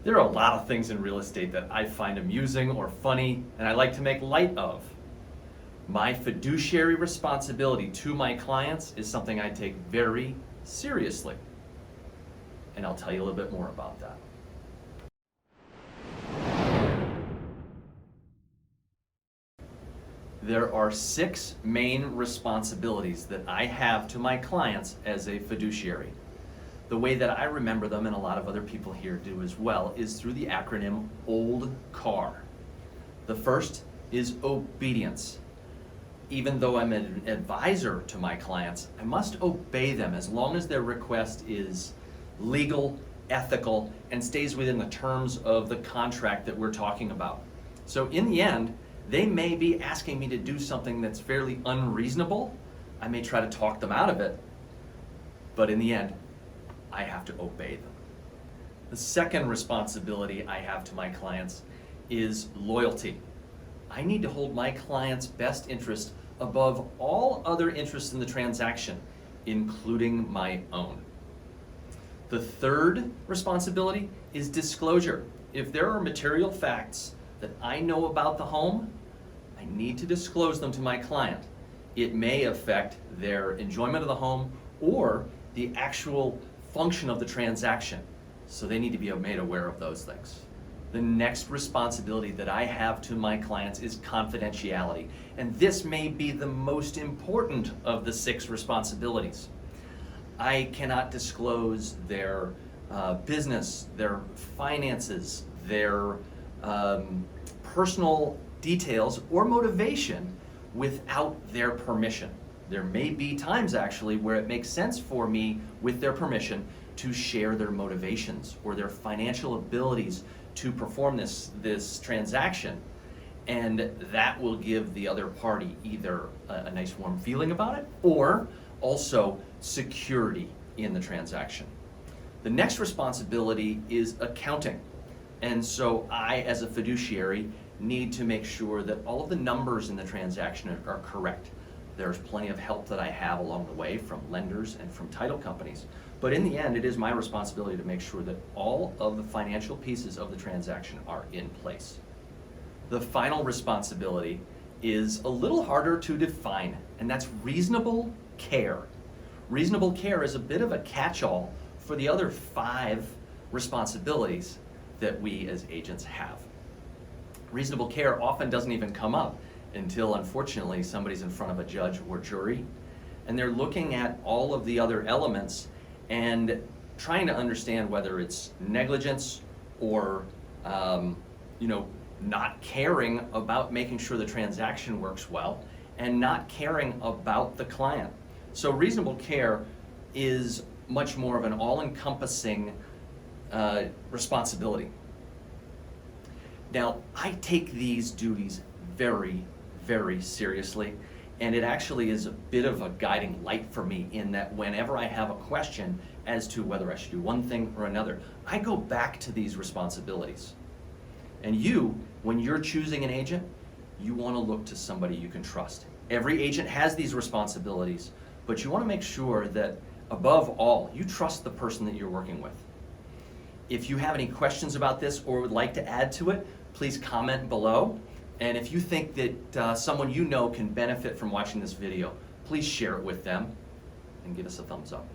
There are a lot of things in real estate that I find amusing or funny, and I like to make light of. My fiduciary responsibility to my clients is something I take very seriously. And I'll tell you a little bit more about that. There are 6 main responsibilities that I have to my clients as a fiduciary. The way that I remember them, and a lot of other people here do as well, is through the acronym OLD CAR. The first is obedience. Even though I'm an advisor to my clients, I must obey them as long as their request is legal, ethical, and stays within the terms of the contract that we're talking about. So in the end, they may be asking me to do something that's fairly unreasonable. I may try to talk them out of it, but in the end, I have to obey them. The second responsibility I have to my clients is loyalty. I need to hold my client's best interest above all other interests in the transaction, including my own. The third responsibility is disclosure. If there are material facts that I know about the home, I need to disclose them to my client. It may affect their enjoyment of the home or the actual function of the transaction, so they need to be made aware of those things. The next responsibility that I have to my clients is confidentiality, and this may be the most important of the 6 responsibilities. I cannot disclose their business, their finances, their personal details or motivation without their permission. There may be times actually where it makes sense for me, with their permission, to share their motivations or their financial abilities to perform this transaction, and that will give the other party either a nice warm feeling about it or also security in the transaction. The next responsibility is accounting, and so I, as a fiduciary, need to make sure that all of the numbers in the transaction are correct. There's plenty of help that I have along the way from lenders and from title companies. But in the end, it is my responsibility to make sure that all of the financial pieces of the transaction are in place. The final responsibility is a little harder to define, and that's reasonable care. Reasonable care is a bit of a catch-all for the other 5 responsibilities that we as agents have. Reasonable care often doesn't even come up until, unfortunately, somebody's in front of a judge or jury, and they're looking at all of the other elements and trying to understand whether it's negligence or not caring about making sure the transaction works well and not caring about the client. So reasonable care is much more of an all-encompassing responsibility. Now, I take these duties very, very seriously, and it actually is a bit of a guiding light for me in that whenever I have a question as to whether I should do one thing or another, I go back to these responsibilities. And you, when you're choosing an agent, you want to look to somebody you can trust. Every agent has these responsibilities, but you want to make sure that above all, you trust the person that you're working with. If you have any questions about this or would like to add to it, please comment below. And if you think that someone you know can benefit from watching this video, please share it with them and give us a thumbs up.